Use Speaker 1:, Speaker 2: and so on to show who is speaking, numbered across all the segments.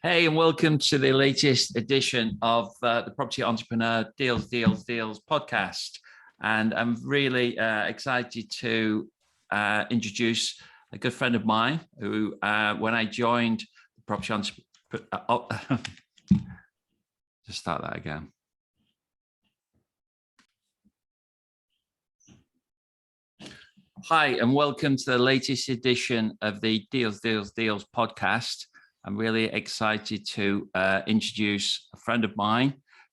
Speaker 1: Hey, and welcome to the latest edition of the Property Entrepreneur Deals podcast. And I'm really excited to introduce a good friend of mine who, when I joined the Property Entrepreneur, just start that again. Hi, and welcome to the latest edition of the Deals podcast. I'm really excited to introduce a friend of mine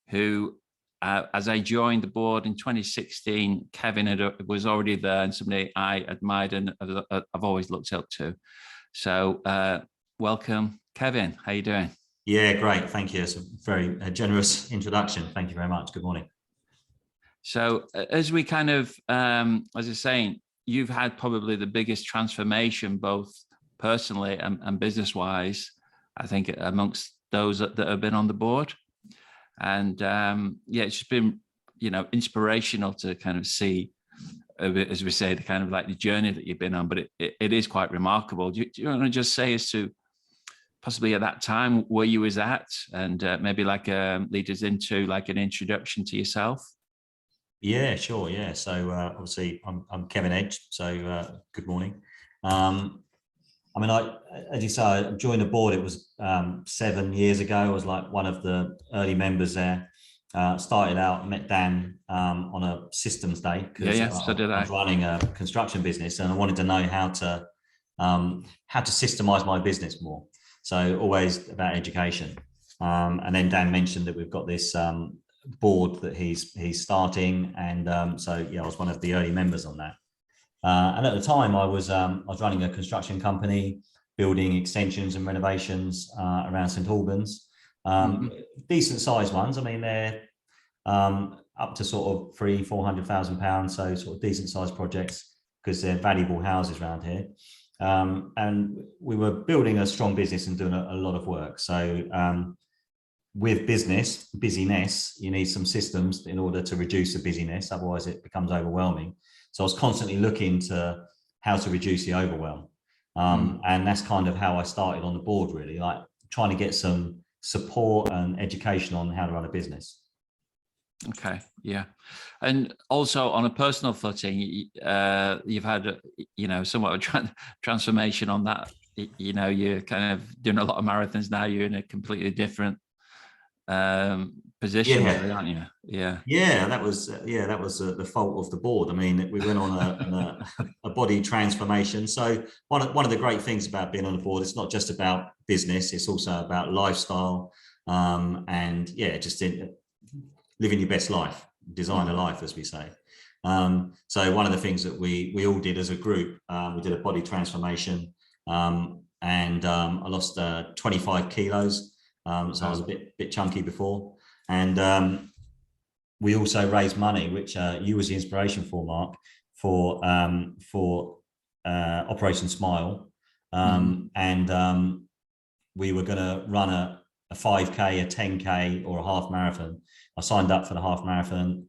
Speaker 1: who, as I joined the board in 2016, Kevin was already there and somebody I admired and I've always looked up to. So welcome, Kevin. How are you doing?
Speaker 2: Yeah, great. Thank you. It's a very generous introduction. Thank you very much. Good morning.
Speaker 1: So as we kind of, as I was saying, you've had probably the biggest transformation, both personally and business-wise, I think, amongst those that have been on the board. And yeah, it's just been, inspirational to kind of see, as we say, the kind of like the journey that you've been on, but it is quite remarkable. Do you want to just say as to possibly at that time where you was at, and maybe like lead us into like an introduction to yourself?
Speaker 2: Yeah, sure. Yeah. So obviously I'm Kevin Edge. So good morning. I mean, as you say, I joined the board. It was 7 years ago. I was like one of the early members there. Started out, met Dan on a systems day because
Speaker 1: so did
Speaker 2: I was running a construction business and I wanted to know how to systemize my business more. So always about education. And then Dan mentioned that we've got this board that he's starting, and so yeah, I was one of the early members on that. And at the time, I was running a construction company, building extensions and renovations around St Albans, decent sized ones. I mean, they're up to sort of £300,000-400,000, so sort of decent sized projects because they're valuable houses around here. And we were building a strong business and doing a lot of work. So with busyness, you need some systems in order to reduce the busyness. Otherwise, it becomes overwhelming. So I was constantly looking to how to reduce the overwhelm. And that's kind of how I started on the board, really, like trying to get some support and education on how to run a business. Okay,
Speaker 1: yeah. And also on a personal footing, you've had, somewhat of a transformation on that. You're kind of doing a lot of marathons now. You're in a completely different position, really, aren't you?
Speaker 2: Yeah, that was the fault of the board. I mean, we went on a body transformation. So one of the great things about being on the board, it's not just about business, it's also about lifestyle, and yeah, just living your best life, design a life, as we say. So one of the things that we all did as a group, we did a body transformation, and I lost 25 kilos. So I was a bit chunky before, and we also raised money, which you was the inspiration for, Mark, for Operation Smile, and we were going to run a 5K, a 10K, or a half marathon. I signed up for the half marathon,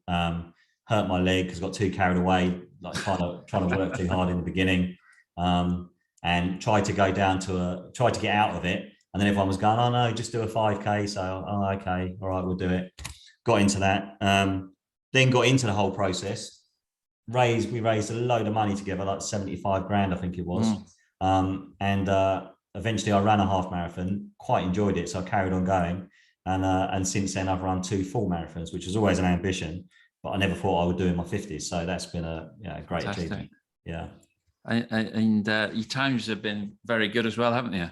Speaker 2: hurt my leg because I got too carried away, like trying to work too hard in the beginning, and tried to get out of it. And then everyone was going, oh no, just do a 5K. So, oh, okay, all right, we'll do it. Got into that, then got into the whole process. We raised a load of money together, like 75 grand, I think it was. And eventually I ran a half marathon, quite enjoyed it. So I carried on going. And since then I've run 2 full marathons, which was always an ambition, but I never thought I would do in my 50s. So that's been a great achievement. Yeah.
Speaker 1: And your times have been very good as well, haven't you?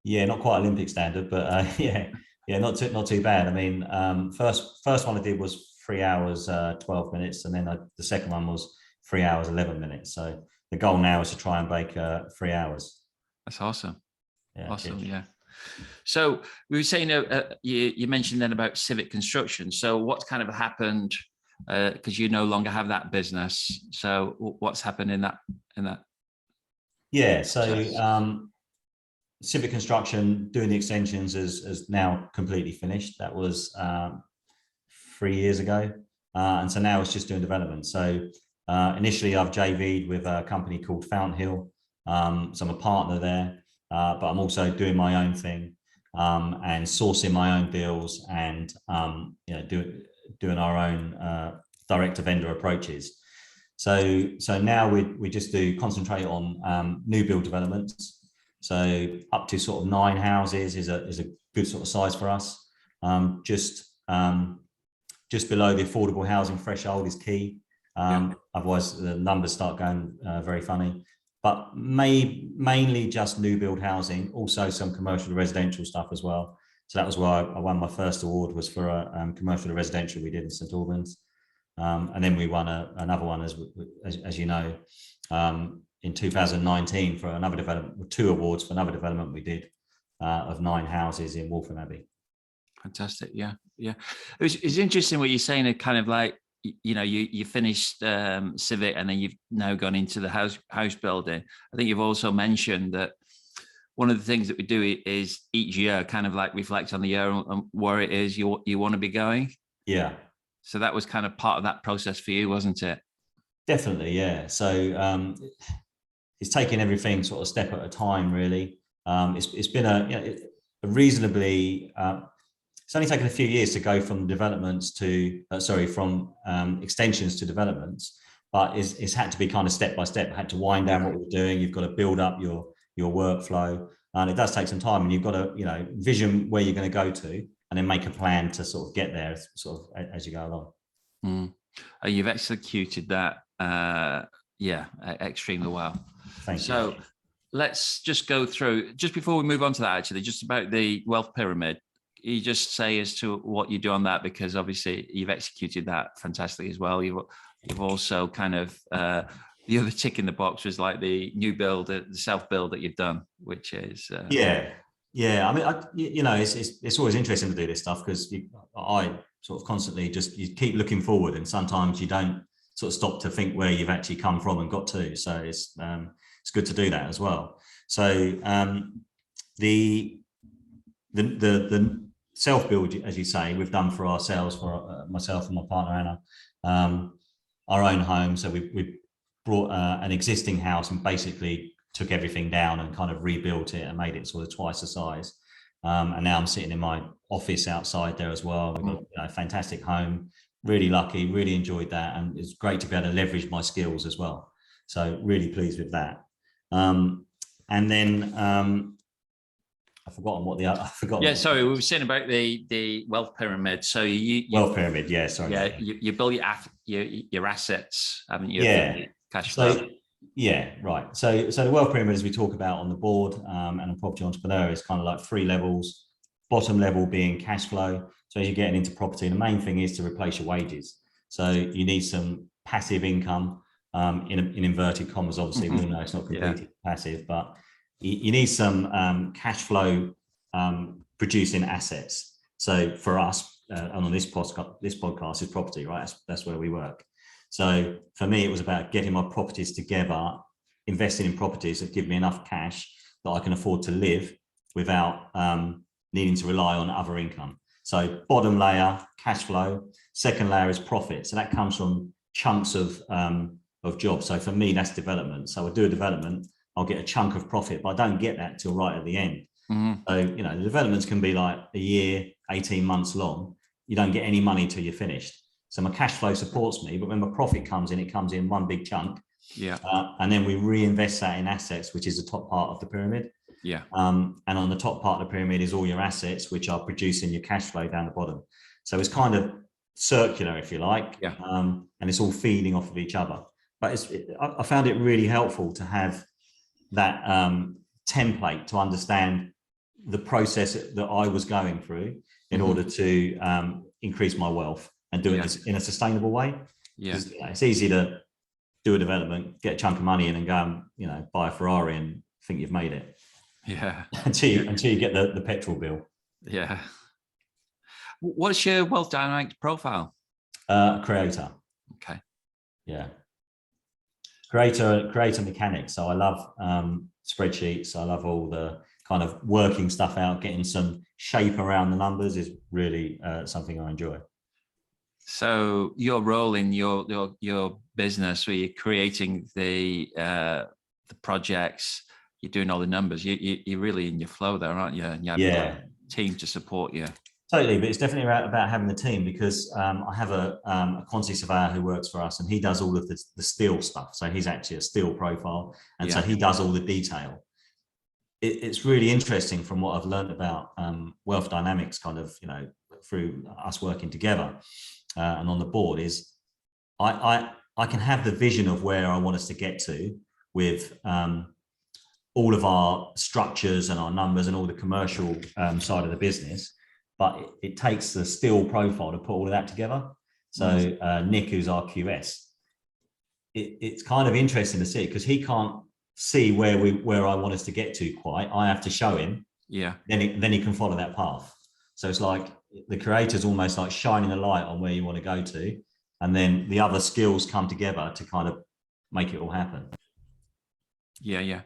Speaker 2: Yeah, not quite Olympic standard, but yeah, not too bad. I mean, first one I did was 3 hours 12 minutes, and then the second one was 3 hours 11 minutes. So the goal now is to try and break 3 hours.
Speaker 1: That's awesome.
Speaker 2: Yeah,
Speaker 1: awesome. Yeah. So we were saying you mentioned then about Civic Construction. So what's kind of happened, because you no longer have that business. So what's happened in that?
Speaker 2: Yeah. So Civic Construction, doing the extensions, is now completely finished. That was 3 years ago, and so now it's just doing development. So initially I've JV'd with a company called Fountain Hill, so I'm a partner there, but I'm also doing my own thing. and sourcing my own deals and doing our own direct to vendor approaches. So now we just concentrate on new build developments. So up to sort of 9 houses is a good sort of size for us. Just below the affordable housing threshold is key. Otherwise the numbers start going very funny. But mainly just new build housing, also some commercial and residential stuff as well. So that was why I won my first award, was for a commercial and residential we did in St Albans. And then we won another one, as you know, in 2019 for another development, 2 awards for another development we did of 9 houses in 𝗁𝗶𝗀𝗶.
Speaker 1: Fantastic. Yeah. It's interesting what you're saying. It kind of like, you finished Civic, and then you've now gone into the house building. I think you've also mentioned that one of the things that we do is each year kind of like reflect on the year and where it is you want to be going. Yeah. So that was kind of part of that process for you, wasn't it? Definitely, yeah. So it's taking everything sort of step at a time, really. It's been a reasonably. It's only taken a few years to go from developments to from extensions to developments, but it's had to be kind of step by step. Had to wind down what we're doing. You've got to build up your workflow, and it does take some time. And you've got to vision where you're going to go to, and then make a plan to sort of get there, sort of as you go along. You've executed that, extremely well. Thank you. So let's just go through, just before we move on to that, actually, just about the wealth pyramid. You just say as to what you do on that, because obviously you've executed that fantastically as well. You've also kind of the other tick in the box was like the new build, the self build that you've done, which is I mean, it's always interesting to do this stuff, because I sort of constantly you keep looking forward, and sometimes you don't sort of stop to think where you've actually come from and got to. So it's good to do that as well. So the self build, as you say, we've done for ourselves, for myself and my partner Anna, our own home. So we brought an existing house and basically took everything down and kind of rebuilt it and made it sort of twice the size. And now I'm sitting in my office outside there as well. We've got a fantastic home, really lucky, really enjoyed that. And it's great to be able to leverage my skills as well. So really pleased with that. And then I've forgotten what I forgot. Yeah, sorry, we were saying about the wealth pyramid. So you wealth pyramid, yeah, sorry. Yeah, you build your assets, haven't you? Yeah. Cash flow. Yeah, right. So the wealth pyramid, as we talk about on the board and on Property Entrepreneur, is kind of like 3 levels. Bottom level being cash flow. So as you're getting into property, the main thing is to replace your wages. So you need some passive income, in inverted commas. Obviously, we all know it's not completely passive, but you need some cash flow producing assets. So for us, and on this podcast is property, right? That's where we work. So for me, it was about getting my properties together, investing in properties that give me enough cash that I can afford to live without needing to rely on other income. So bottom layer, cash flow. Second layer is profit. So that comes from chunks of jobs. So for me, that's development. So I do a development, I'll get a chunk of profit, but I don't get that till right at the end. So, the developments can be like a year, 18 months long. You don't get any money till you're finished. So my cash flow supports me, but when my profit comes in, it comes in one big chunk. Yeah. And then we reinvest that in assets, which is the top part of the pyramid. Yeah. And on the top part of the pyramid is all your assets, which are producing your cash flow down the bottom. So it's kind of circular, if you like. Yeah. And it's all feeding off of each other. But I found it really helpful to have that template to understand the process that I was going through in order to increase my wealth and do it in a sustainable way. Yeah. It's easy to do a development, get a chunk of money in and go and, buy a Ferrari and think you've made it. Yeah. until you get the petrol bill. Yeah. What's your wealth dynamics profile? Creator. Okay. Yeah. Creator mechanics. So I love spreadsheets. I love all the kind of working stuff out, getting some shape around the numbers is really something I enjoy. So your role in your business, where you're creating the projects, you're doing all the numbers, you're really in your flow there, aren't you? team to support you.
Speaker 2: Totally, but it's definitely about having the team, because I have a quantity surveyor who works for us, and he does all of the steel stuff. So he's actually a steel profile, and so he does all the detail. It's really interesting from what I've learned about wealth dynamics, kind of, you know, through us working together and on the board, is I can have the vision of where I want us to get to with all of our structures and our numbers and all the commercial side of the business. But it takes the steel profile to put all of that together. So Nick, who's our QS, it's kind of interesting to see, because he can't see where I want us to get to quite. I have to show him.
Speaker 1: Yeah.
Speaker 2: Then he can follow that path. So it's like the creator's almost like shining a light on where you want to go to, and then the other skills come together to kind of make it all happen. Yeah.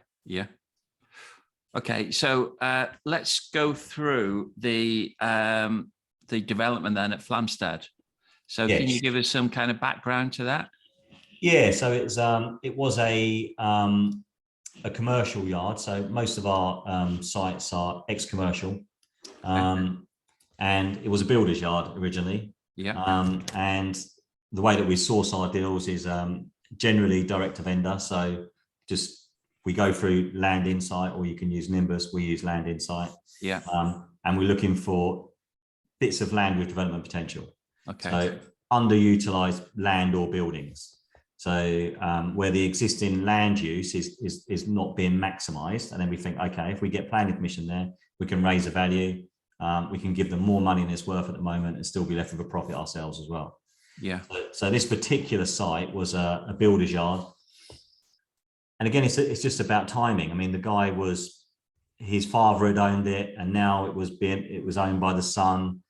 Speaker 1: Okay, so let's go through the development then at Flamstad. So can you give us some kind of background to that?
Speaker 2: Yeah, so it was a commercial yard. So most of our sites are ex-commercial, and it was a builder's yard originally.
Speaker 1: Yeah.
Speaker 2: And the way that we source our deals is generally direct to vendor. So just we go through Land Insight, or you can use Nimbus. We use Land Insight.
Speaker 1: Yeah.
Speaker 2: And we're looking for bits of land with development potential.
Speaker 1: Okay.
Speaker 2: So underutilized land or buildings. So where the existing land use is not being maximized, and then we think, okay, if we get planning permission there, we can raise the value. We can give them more money than it's worth at the moment and still be left with a profit ourselves as well.
Speaker 1: Yeah.
Speaker 2: So this particular site was a builder's yard. And again, it's just about timing. I mean, the guy his father had owned it, and now it was owned by the son.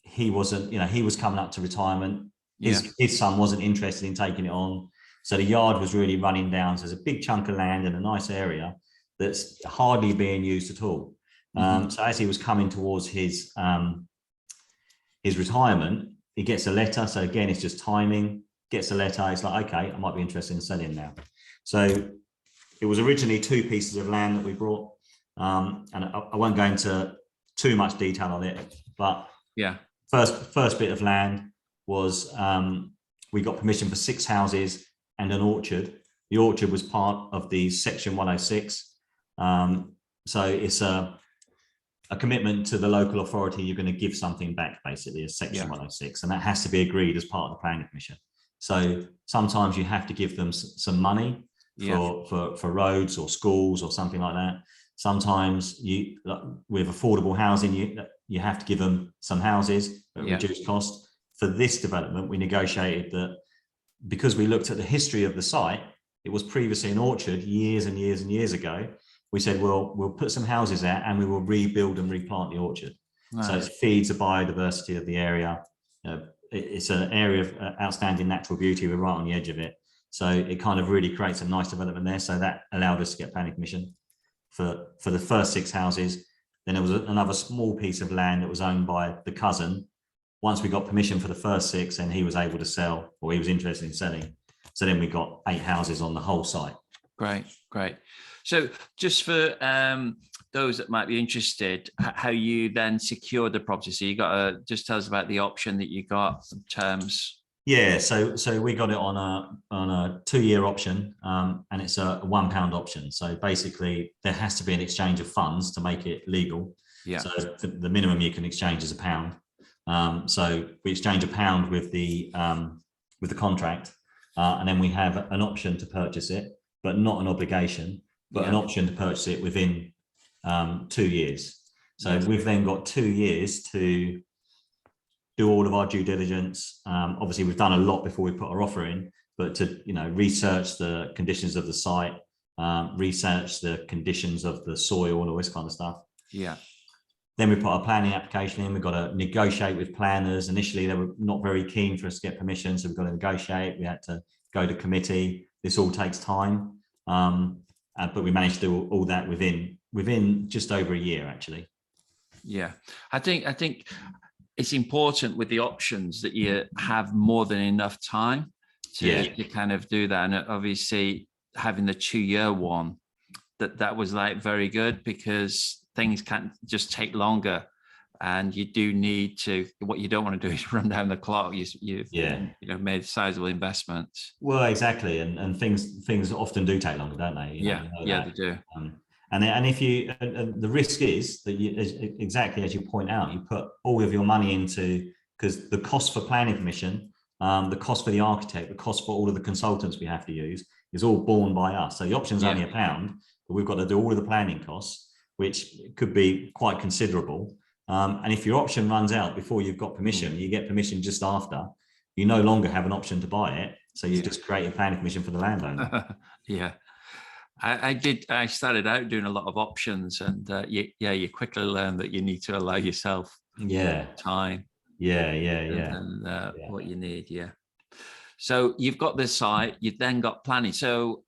Speaker 2: He wasn't, you know, he was coming up to retirement. His son wasn't interested in taking it on. So the yard was really running down. So there's a big chunk of land in a nice area that's hardly being used at all. So as he was coming towards his retirement, he gets a letter. So again, it's just timing. Gets a letter. It's like, okay, I might be interested in selling now. So it was originally 2 pieces of land that we brought, and I won't go into too much detail on it, but first bit of land was we got permission for 6 houses and an orchard. The orchard was part of the Section 106. So it's a commitment to the local authority. You're going to give something back, basically, a Section 106, and that has to be agreed as part of the planning permission. So sometimes you have to give them some money for roads or schools or something like that. Sometimes with affordable housing, you have to give them some houses at reduced cost. For this development, we negotiated that because we looked at the history of the site, it was previously an orchard years and years and years ago. We said, well, we'll put some houses there and we will rebuild and replant the orchard. Nice. So it feeds the biodiversity of the area. It's an area of outstanding natural beauty. We're right on the edge of it. So it kind of really creates a nice development there. So that allowed us to get planning permission for the first 6 houses. Then there was another small piece of land that was owned by the cousin. Once we got permission for the first 6, and he was able to sell, or he was interested in selling. So then we got 8 houses on the whole site.
Speaker 1: Great. So just for those that might be interested, how you then secured the property. So you got to just tell us about the option that you got, some terms.
Speaker 2: Yeah, so we got it on a 2-year option, and it's a £1 option. So basically, there has to be an exchange of funds to make it legal. Yeah. So the minimum you can exchange is £1. So we exchange £1 with the contract, and then we have an option to purchase it, but not an obligation, but an option to purchase it within 2 years. So we've then got 2 years to do all of our due diligence. Obviously, we've done a lot before we put our offer in, but to research the conditions of the site, research the conditions of the soil, and all this kind of stuff. Yeah. Then we put our planning application in. We've got to negotiate with planners. Initially, they were not very keen for us to get permission, so we've got to negotiate. We had to go to committee. This all takes time, but we managed to do all that within just over a year, actually.
Speaker 1: Yeah, I think it's important with the options that you have more than enough time to kind of do that. And obviously, having the 2-year one, that was like very good, because things can just take longer, and you do need to, what you don't want to do is run down the clock. You've made sizable investments.
Speaker 2: Well, exactly. And things often do take longer, don't they?
Speaker 1: They do.
Speaker 2: And if you, and the risk is that exactly as you point out, you put all of your money into, because the cost for planning permission, the cost for the architect, the cost for all of the consultants we have to use is all borne by us. So the option's only £1, but we've got to do all of the planning costs, which could be quite considerable. And if your option runs out before you've got permission, you get permission just after, you no longer have an option to buy it. So you just create a planning permission for the landowner.
Speaker 1: I started out doing a lot of options, and you quickly learn that you need to allow yourself time. What you need. So you've got this site, you've then got planning. So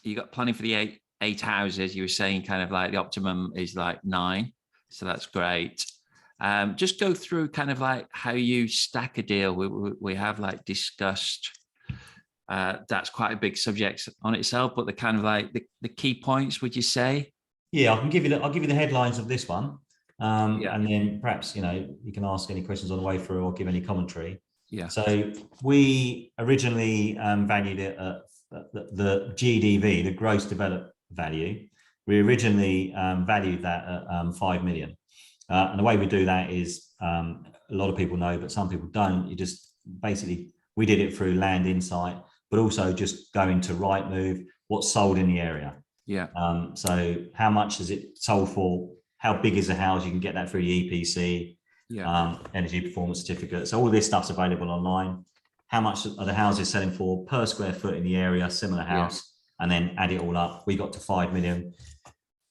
Speaker 1: you got planning for the eight houses. You were saying kind of like the optimum is like 9. So that's great. Just go through kind of like how you stack a deal. We have like discussed, that's quite a big subject on itself, but the kind of like the key points, would you say?
Speaker 2: Yeah, I'll give you the headlines of this one. And then perhaps, you can ask any questions on the way through or give any commentary. So we originally valued it at the GDV, the gross developed value. We originally valued that at 5 million. And the way we do that is, a lot of people know, but some people don't. You just basically, we did it through Land Insight, but also just going to Rightmove, what's sold in the area. So how much is it sold for? How big is the house? You can get that through the EPC, energy performance certificate. So all this stuff's available online. How much are the houses selling for per square foot in the area, similar house, and then add it all up. We got to 5 million.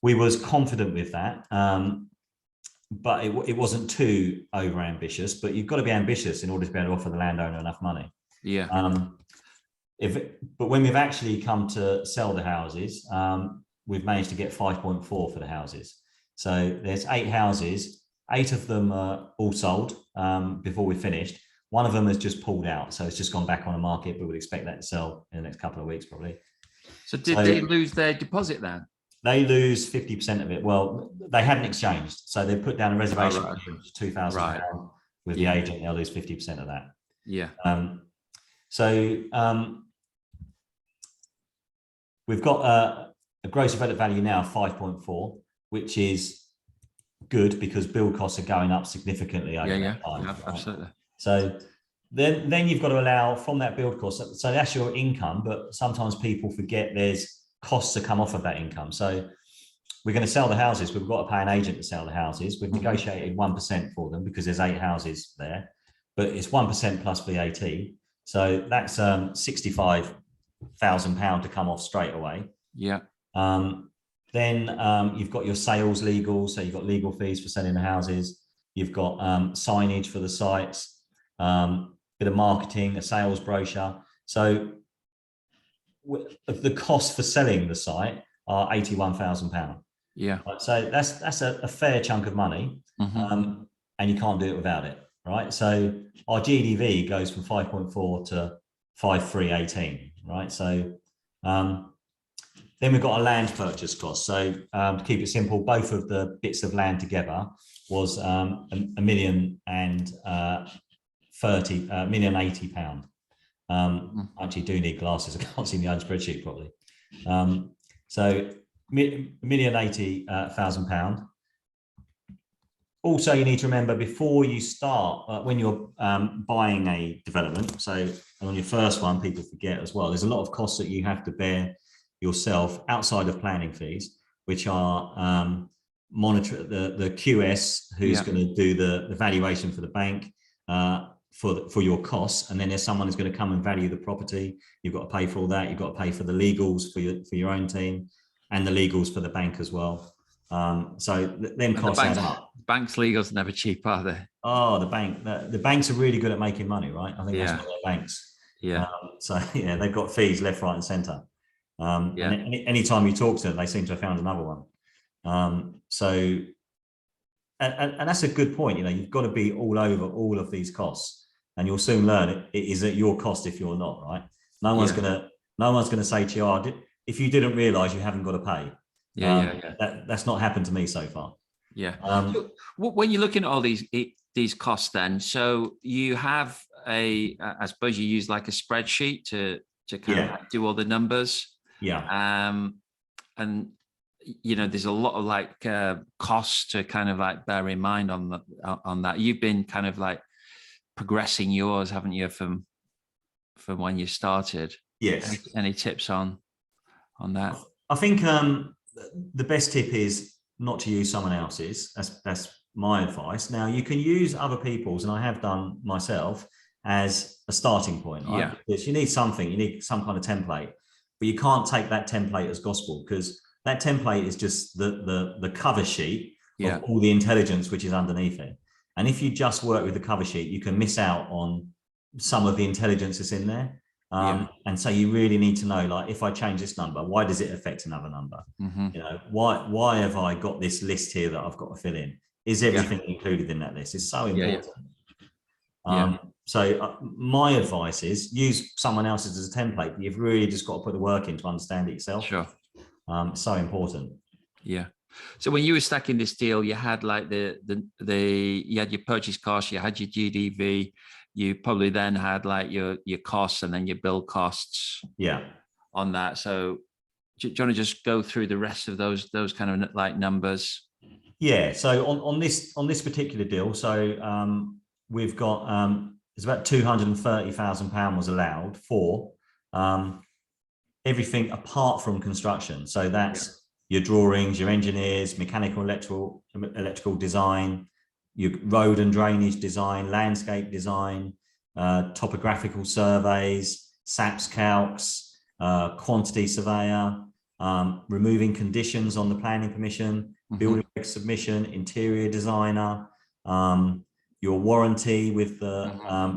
Speaker 2: We was confident with that, but it wasn't too over ambitious, but you've got to be ambitious in order to be able to offer the landowner enough money. But when we've actually come to sell the houses, we've managed to get 5.4 for the houses. So there's 8 houses, 8 of them are all sold before we finished. One of them has just pulled out, so it's just gone back on the market. We would expect that to sell in the next couple of weeks, probably.
Speaker 1: So did they lose their deposit then?
Speaker 2: They lose 50% of it. Well, they hadn't exchanged, so they put down a reservation of £2,000 with the agent. They'll lose 50% of that. We've got a gross developed value now of 5.4, which is good because build costs are going up significantly over that time.
Speaker 1: Absolutely.
Speaker 2: So then you've got to allow from that build cost. So that's your income, but sometimes people forget there's costs to come off of that income. So we're going to sell the houses. We've got to pay an agent to sell the houses. We've negotiated 1% for them because there's 8 houses there, but it's 1% plus VAT. So that's £65,000 to come off straight away. Then you've got your sales legal. So you've got legal fees for selling the houses. You've got signage for the sites, bit of marketing, a sales brochure. So the cost for selling the site are £81,000. So that's a fair chunk of money, and you can't do it without it, right? So our GDV goes from 5.4 to 5,318, right? So then we've got a land purchase cost. So to keep it simple, both of the bits of land together was £1,080,000. I actually do need glasses. I can't see my own spreadsheet properly. So £1,080,000. Also, you need to remember before you start, when you're buying a development, so on your first one, people forget as well, there's a lot of costs that you have to bear yourself outside of planning fees, which are monitor the QS who's going to do the valuation for the bank for your costs, and then there's someone who's going to come and value the property. You've got to pay for all that. You've got to pay for the legals for your own team and the legals for the bank as well. So them costs add up.
Speaker 1: Banks' legals are never cheap, are they?
Speaker 2: Oh, the banks are really good at making money, right? I think that's what their banks. So they've got fees left, right, and centre. And anytime you talk to them, they seem to have found another one. So that's a good point. You've got to be all over all of these costs, and you'll soon learn it is at your cost if you're not, right? No one's gonna say to you, if you didn't realise you haven't got to pay. That's not happened to me so far.
Speaker 1: Yeah. So when you're looking at all these costs, then, so you have I suppose you use like a spreadsheet to kind of do all the numbers.
Speaker 2: Yeah.
Speaker 1: And there's a lot of like costs to kind of like bear in mind on that. You've been kind of like progressing yours, haven't you, from when you started?
Speaker 2: Yes.
Speaker 1: Any tips on that?
Speaker 2: I think the best tip is not to use someone else's. That's my advice. Now, you can use other people's, and I have done myself, as a starting point, right?
Speaker 1: Yeah.
Speaker 2: Because you need something, you need some kind of template, but you can't take that template as gospel, because that template is just the cover sheet of all the intelligence which is underneath it. And if you just work with the cover sheet, you can miss out on some of the intelligence that's in there. And so you really need to know, like, if I change this number, why does it affect another number? Why have I got this list here that I've got to fill in? Is everything included in that list? It's so important. So my advice is use someone else's as a template, but you've really just got to put the work in to understand it yourself.
Speaker 1: Sure.
Speaker 2: So important.
Speaker 1: Yeah. So when you were stacking this deal, you had like you had your purchase cost, you had your GDV, you probably then had like your costs and then your build costs.
Speaker 2: Yeah.
Speaker 1: On that. So do you want to just go through the rest of those kind of like numbers?
Speaker 2: Yeah. So on this particular deal, so we've got it's about £230,000 was allowed for everything apart from construction. So that's your drawings, your engineers, mechanical, electrical design, your road and drainage design, landscape design, topographical surveys, SAPS calcs, quantity surveyor, removing conditions on the planning permission, building submission, interior designer, your warranty with the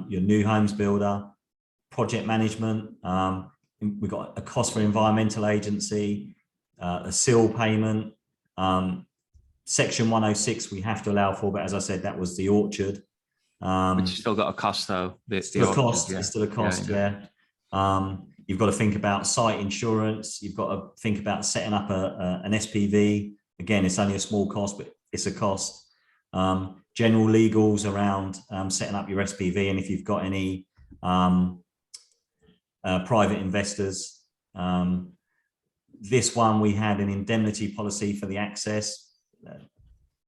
Speaker 2: your new homes builder, project management. We've got a cost for environmental agency, a seal payment, section 106 we have to allow for, but as I said, that was the orchard.
Speaker 1: But you still got a cost though.
Speaker 2: It's still a cost, yeah. You've got to think about site insurance. You've got to think about setting up an SPV. Again, it's only a small cost, but it's a cost. General legals around setting up your SPV, and if you've got any private investors. This one, we had an indemnity policy for the access,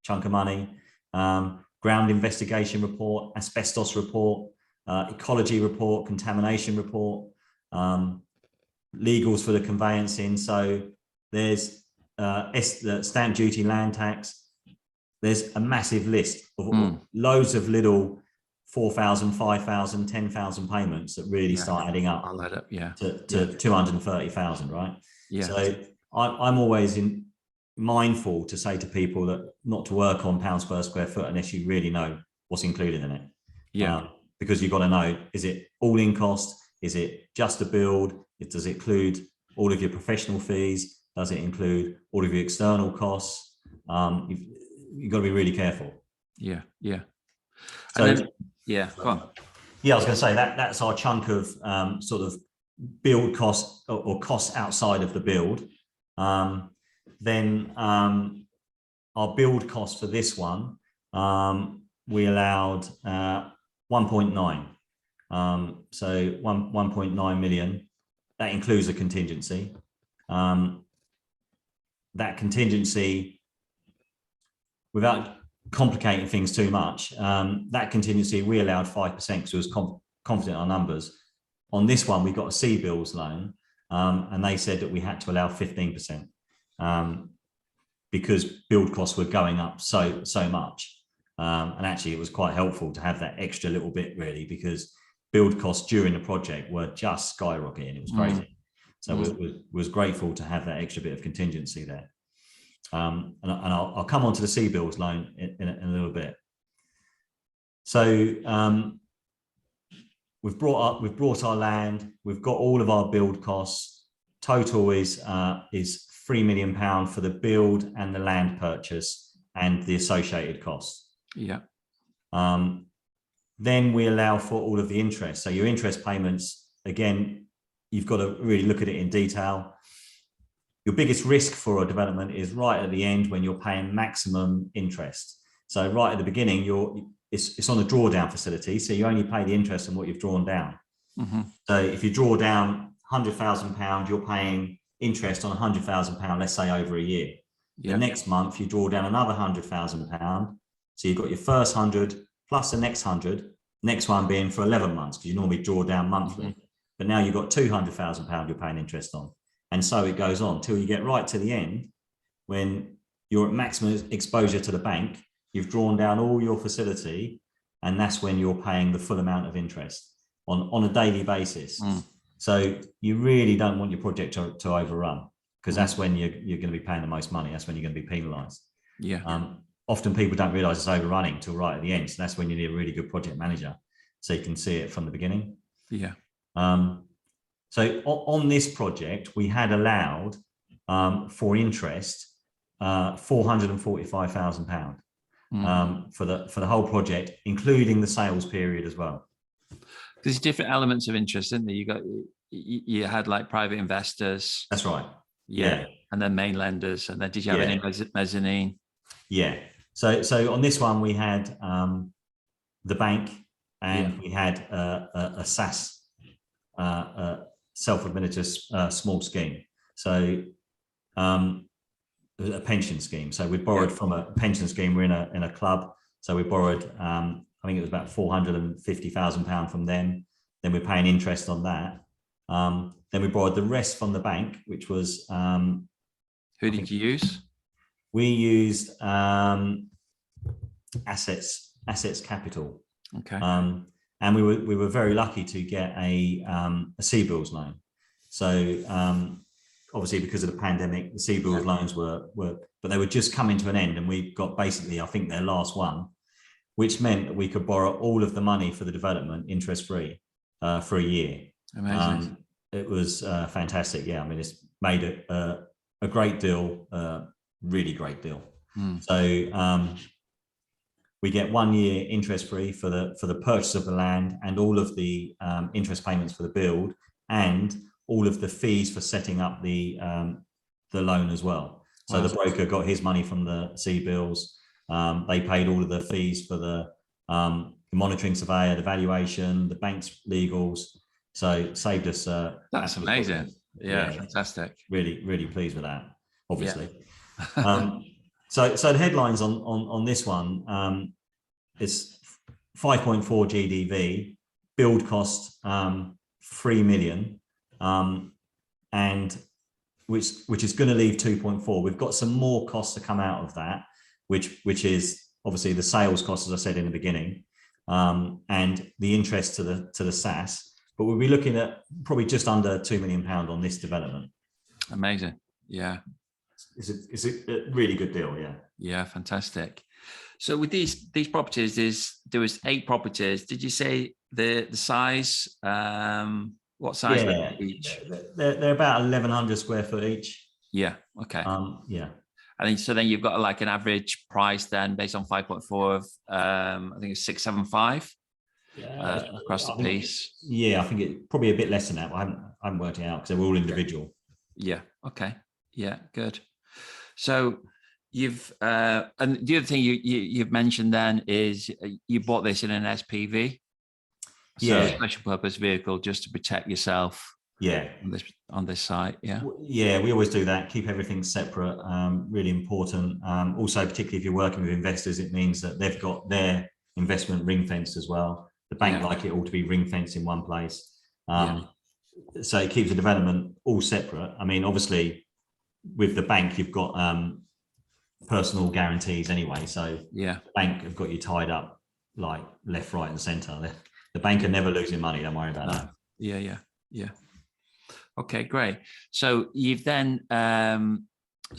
Speaker 2: chunk of money, ground investigation report, asbestos report, ecology report, contamination report, legals for the conveyancing. So there's the stamp duty, land tax. There's a massive list of loads of little 4,000, 5,000, 10,000 payments that really start adding up.
Speaker 1: I'll add up,
Speaker 2: to 230,000, right?
Speaker 1: Yeah.
Speaker 2: So I'm always mindful to say to people that not to work on pounds per square foot unless you really know what's included in it.
Speaker 1: Yeah.
Speaker 2: Because you've got to know, is it all in cost? Is it just a build? Does it include all of your professional fees? Does it include all of your external costs? You've got to be really careful.
Speaker 1: Yeah. Yeah.
Speaker 2: So,
Speaker 1: and then, go on.
Speaker 2: Yeah, I was going to say that's our chunk of sort of build costs or costs outside of the build. Then our build cost for this one, we allowed 1.9. So 1.9 million. That includes a contingency. That contingency, without complicating things too much, that contingency we allowed 5% because we was confident in our numbers. On this one, we got a C-bills loan, and they said that we had to allow 15% because build costs were going up so much. And actually, it was quite helpful to have that extra little bit, really, because build costs during the project were just skyrocketing. It was crazy. So we was grateful to have that extra bit of contingency there. And I'll come on to the C-bills loan in a little bit. So we've brought our land. We've got all of our build costs. Total is £3 million for the build and the land purchase and the associated costs.
Speaker 1: Yeah.
Speaker 2: Then we allow for all of the interest. So your interest payments, again, you've got to really look at it in detail. your biggest risk for a development is right at the end when you're paying maximum interest. So right at the beginning, it's on a drawdown facility, so you only pay the interest on what you've drawn down. So if you draw down £100,000, you're paying interest on £100,000, let's say over a year. The next month you draw down another £100,000, so you've got your first 100 plus the next 100, next one being for 11 months, because you normally draw down monthly. But now you've got £200,000 you're paying interest on, and so it goes on till you get right to the end when you're at maximum exposure to the bank. You've drawn down all your facility, and that's when you're paying the full amount of interest on a daily basis. So you really don't want your project to overrun, because that's when you're going to be paying the most money. That's when you're going to be penalised. Often people don't realise it's overrunning till right at the end. So that's when you need a really good project manager, so you can see it from the beginning. So on this project, we had allowed for interest £445,000 for the whole project, including the sales period as well.
Speaker 1: There's different elements of interest, isn't there? You had like private investors.
Speaker 2: That's right.
Speaker 1: And then main lenders, and then did you have any mezzanine?
Speaker 2: So on this one we had the bank, and we had a SAS, self-administered small scheme. So a pension scheme. So we borrowed from a pension scheme. We're in a club, so we borrowed I think it was about £450,000 from them. Then we're paying interest on that. Then we borrowed the rest from the bank, which was
Speaker 1: who did you use?
Speaker 2: We used Assets Capital. And we were very lucky to get a 𝗁𝗶𝘀𝗁𝗁 loan. So obviously because of the pandemic, the 𝗁𝗶𝘀𝗁𝗁 loans were, but they were just coming to an end, and we got basically, I think, their last one, which meant that we could borrow all of the money for the development interest-free for a year.
Speaker 1: Amazing.
Speaker 2: It was fantastic. I mean, it's made a great deal, really great deal. So we get 1 year interest-free for the purchase of the land, and all of the interest payments for the build, and all of the fees for setting up the loan as well. So the broker got his money from the 𝗁𝗶𝘀𝗁𝗁. They paid all of the fees for the monitoring surveyor, the valuation, the bank's legals. So it saved us.
Speaker 1: That's amazing. Fantastic.
Speaker 2: Really pleased with that, obviously. So the headlines on this one is 5.4 GDV, build cost 3 million, and which is going to leave 2.4. We've got some more costs to come out of that, which is obviously the sales cost, as I said in the beginning, and the interest to the SAS. But we'll be looking at probably just under £2 million on this development.
Speaker 1: Amazing.
Speaker 2: It's a really good deal.
Speaker 1: Fantastic. So with these properties, there was 8 properties. Did you say the size? What size were each?
Speaker 2: They're about 1,100 square foot each.
Speaker 1: Okay.
Speaker 2: And
Speaker 1: so then you've got like an average price then based on 5.4 of I think it's 675 across the piece.
Speaker 2: I think it's probably a bit less than that, but I haven't worked it out because they're all individual.
Speaker 1: Okay. Good. So you've and the other thing you've mentioned then is you bought this in an SPV, so special purpose vehicle, just to protect yourself. On this site.
Speaker 2: We always do that. Keep everything separate. Really important. Also, particularly if you're working with investors, it means that they've got their investment ring fenced as well. The bank like it all to be ring fenced in one place. So it keeps the development all separate. I mean, obviously, with the bank, you've got personal guarantees anyway. So the bank have got you tied up like left, right, and centre. The bank are never losing money. Don't worry about that.
Speaker 1: Okay, great. So you've then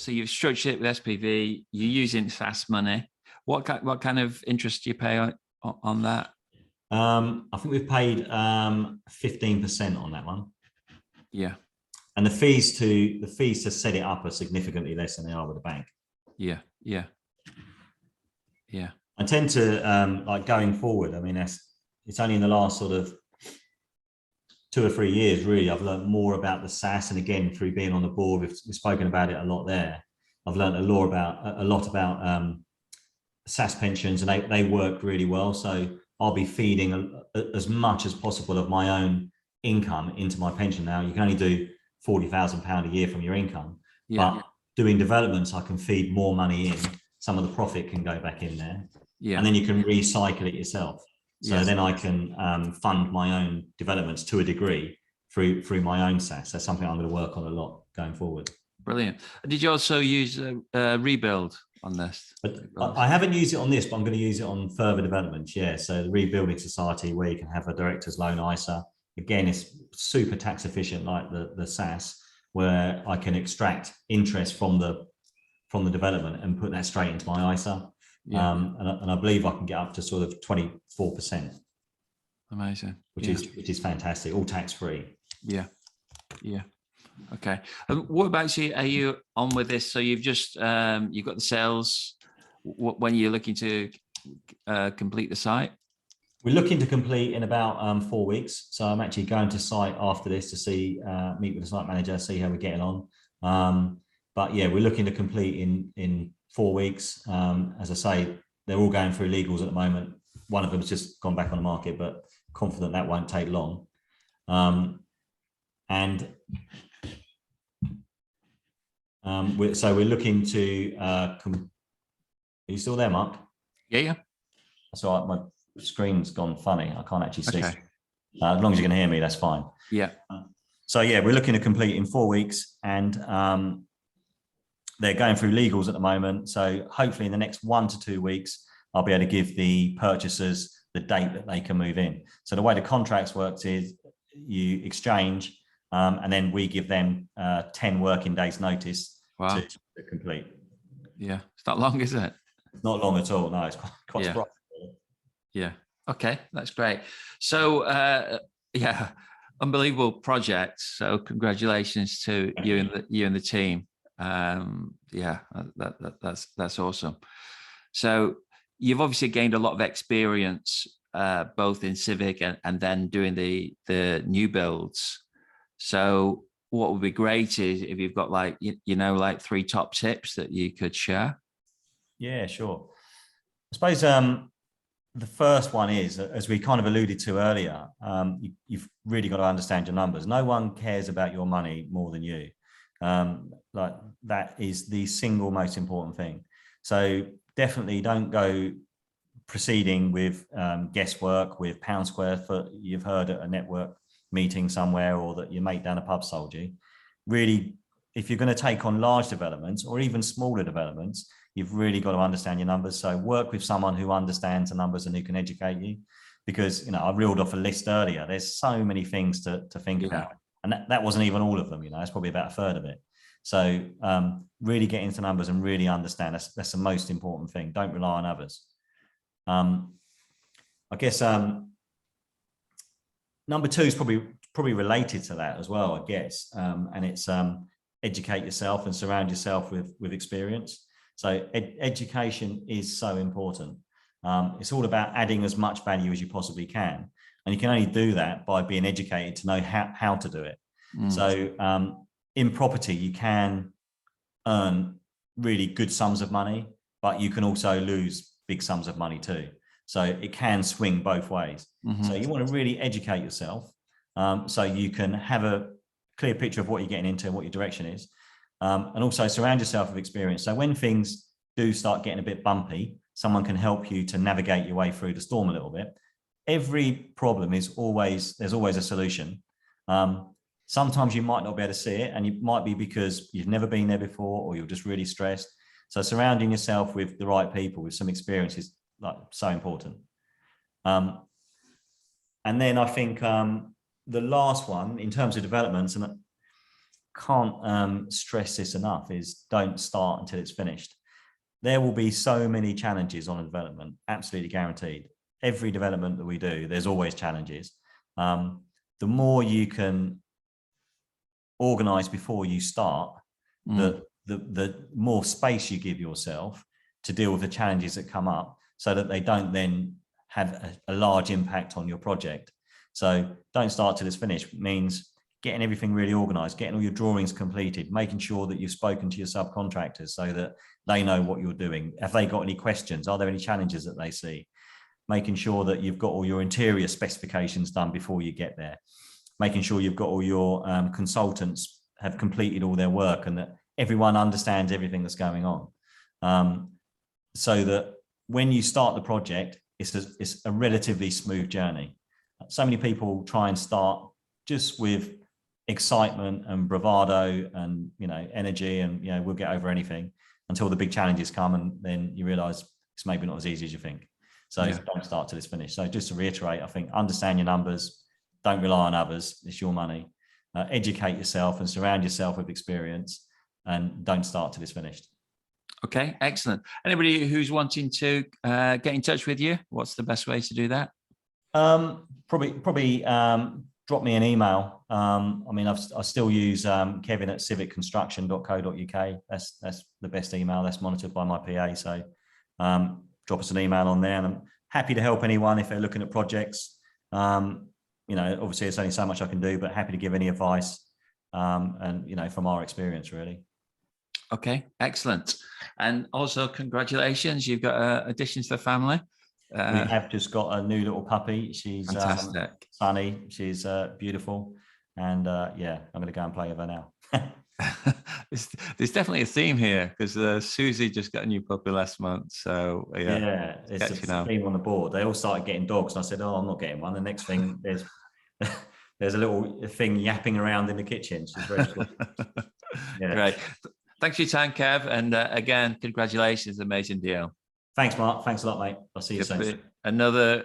Speaker 1: you've structured it with SPV. You're using SAS money. What kind of interest do you pay on that?
Speaker 2: I think we've paid 15% on that one. And the fees to set it up are significantly less than they are with the bank. I tend to like going forward. I mean, it's only in the last sort of 2 or 3 years, really, I've learned more about the SaaS. And again, through being on the board, we've spoken about it a lot there. I've learned a lot about SaaS pensions, and they work really well. So I'll be feeding as much as possible of my own income into my pension. Now, you can only do £40,000 a year from your income, but doing developments, I can feed more money in. Some of the profit can go back in there, and then you can recycle it yourself. So then I can fund my own developments to a degree through my own SaaS. That's something I'm going to work on a lot going forward.
Speaker 1: Brilliant. Did you also use Rebuild on this?
Speaker 2: I haven't used it on this, but I'm going to use it on further developments. Yeah. So the Rebuilding Society, where you can have a director's loan ISA. Again, it's super tax efficient, like the SaaS, where I can extract interest from the development and put that straight into my ISA. And I believe I can get up to sort of 24%.
Speaker 1: Amazing.
Speaker 2: Which is fantastic, all tax free.
Speaker 1: Yeah. Okay. What about you? Are you on with this? So you've just you've got the sales. When you're looking to complete the site?
Speaker 2: We're looking to complete in about 4 weeks. So I'm actually going to site after this to see meet with the site manager, see how we're getting on. But yeah, we're looking to complete in 4 weeks. As I say, they're all going through legals at the moment. One of them has just gone back on the market, but confident that won't take long. So we're looking to. Are you still there, Mark?
Speaker 1: Yeah.
Speaker 2: That's all right. My screen's gone funny. I can't actually see. Okay. As long as you can hear me, that's fine.
Speaker 1: Yeah.
Speaker 2: So yeah, we're looking to complete in 4 weeks, and they're going through legals at the moment. So hopefully in the next 1 to 2 weeks, I'll be able to give the purchasers the date that they can move in. So the way the contracts works is you exchange, and then we give them 10 working days notice to complete.
Speaker 1: Yeah, it's not long, is it?
Speaker 2: Not long at all. No, it's quite surprising.
Speaker 1: Yeah. Okay, that's great. So unbelievable project. So congratulations to you and the team. That's awesome. So you've obviously gained a lot of experience both in Civic and then doing the new builds. So what would be great is if you've got like 3 top tips that you could share.
Speaker 2: Yeah, sure. I suppose the first one is, as we kind of alluded to earlier, you've really got to understand your numbers. No one cares about your money more than you. Like that is the single most important thing. So definitely don't go proceeding with guesswork with pound square foot you've heard at a network meeting somewhere, or that your mate down a pub sold you. Really, if you're going to take on large developments or even smaller developments, you've really got to understand your numbers. So work with someone who understands the numbers and who can educate you, because I reeled off a list earlier. There's so many things to think about, and that wasn't even all of them. That's probably about a third of it. So really get into numbers and really understand. That's the most important thing. Don't rely on others. I guess number 2 is probably related to that as well, I guess, and it's educate yourself and surround yourself with experience. So education is so important. It's all about adding as much value as you possibly can, and you can only do that by being educated to know how to do it. So in property, you can earn really good sums of money, but you can also lose big sums of money too. So it can swing both ways. So you want to really educate yourself, so you can have a clear picture of what you're getting into and what your direction is. And also surround yourself with experience. So when things do start getting a bit bumpy, someone can help you to navigate your way through the storm a little bit. Every problem there's always a solution. Sometimes you might not be able to see it, and it might be because you've never been there before, or you're just really stressed. So surrounding yourself with the right people with some experience is like so important. And then I think the last one in terms of developments, and I can't stress this enough, is don't start until it's finished. There will be so many challenges on a development, absolutely guaranteed. Every development that we do, there's always challenges. The more you can organize before you start, the more space you give yourself to deal with the challenges that come up, so that they don't then have a large impact on your project. So don't start till it's finished means getting everything really organized, getting all your drawings completed, making sure that you've spoken to your subcontractors so that they know what you're doing. Have they got any questions? Are there any challenges that they see? Making sure that you've got all your interior specifications done before you get there. Making sure you've got all your consultants have completed all their work and that everyone understands everything that's going on. So that when you start the project, it's a relatively smooth journey. So many people try and start just with excitement and bravado and, you know, energy and, you know, we'll get over anything until the big challenges come, and then you realize it's maybe not as easy as you think. So don't start till it's finished. So just to reiterate, I think understand your numbers, don't rely on others, it's your money. Educate yourself and surround yourself with experience, and don't start till it's finished.
Speaker 1: Okay, excellent. Anybody who's wanting to get in touch with you, what's the best way to do that?
Speaker 2: Probably drop me an email. I mean, I still use 𝗘𝗵𝗀𝗀𝗁@civicconstruction.co.uk. That's the best email. That's monitored by my PA. So drop us an email on there, and I'm happy to help anyone if they're looking at projects. You know, obviously it's only so much I can do, but happy to give any advice. And you know, from our experience, really.
Speaker 1: Okay, excellent. And also, congratulations, you've got additions to the family.
Speaker 2: We have just got a new little puppy. She's
Speaker 1: fantastic.
Speaker 2: Sunny. She's beautiful, and yeah, I'm going to go and play with her now.
Speaker 1: There's definitely a theme here, because Susie just got a new puppy last month. So
Speaker 2: yeah, it's a theme on the board. They all started getting dogs, and I said, "Oh, I'm not getting one." The next thing there's a little thing yapping around in the kitchen. She's very cool. Yeah.
Speaker 1: Great. Thanks for your time, Kev, and again, congratulations, amazing deal.
Speaker 2: Thanks, Mark. Thanks a lot, mate. I'll see you soon.
Speaker 1: Another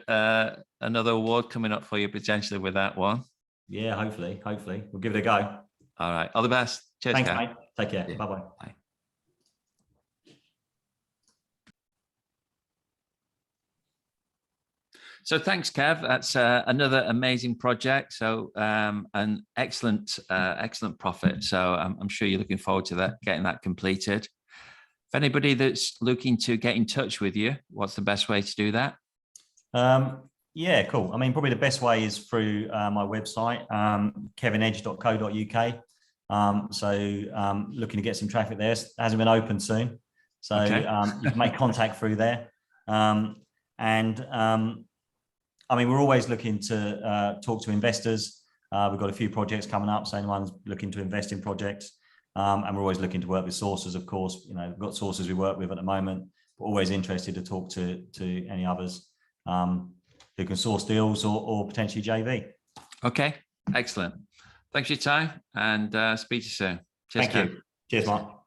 Speaker 1: award coming up for you potentially with that one.
Speaker 2: Yeah, hopefully. We'll give it a go.
Speaker 1: All right. All the best. Cheers,
Speaker 2: Thanks,
Speaker 1: Kev.
Speaker 2: mate. Take care.
Speaker 1: Yeah.
Speaker 2: Bye-bye.
Speaker 1: Bye. So thanks, Kev. That's another amazing project. So an excellent profit. So I'm sure you're looking forward to that, getting that completed. If anybody that's looking to get in touch with you, what's the best way to do that?
Speaker 2: Yeah, cool. I mean, probably the best way is through my website, 𝗘𝗵𝗀𝗀𝗀𝗀.co.uk. So looking to get some traffic there. It hasn't been open soon. So okay. You can make contact through there. I mean, we're always looking to talk to investors. We've got a few projects coming up, so anyone's looking to invest in projects. And we're always looking to work with sources, of course. You know, we've got sources we work with at the moment, but always interested to talk to any others who can source deals or potentially JV.
Speaker 1: Okay, excellent. Thanks for your time, and speak to you soon. Cheers,
Speaker 2: Thank you. Cheers, Mark.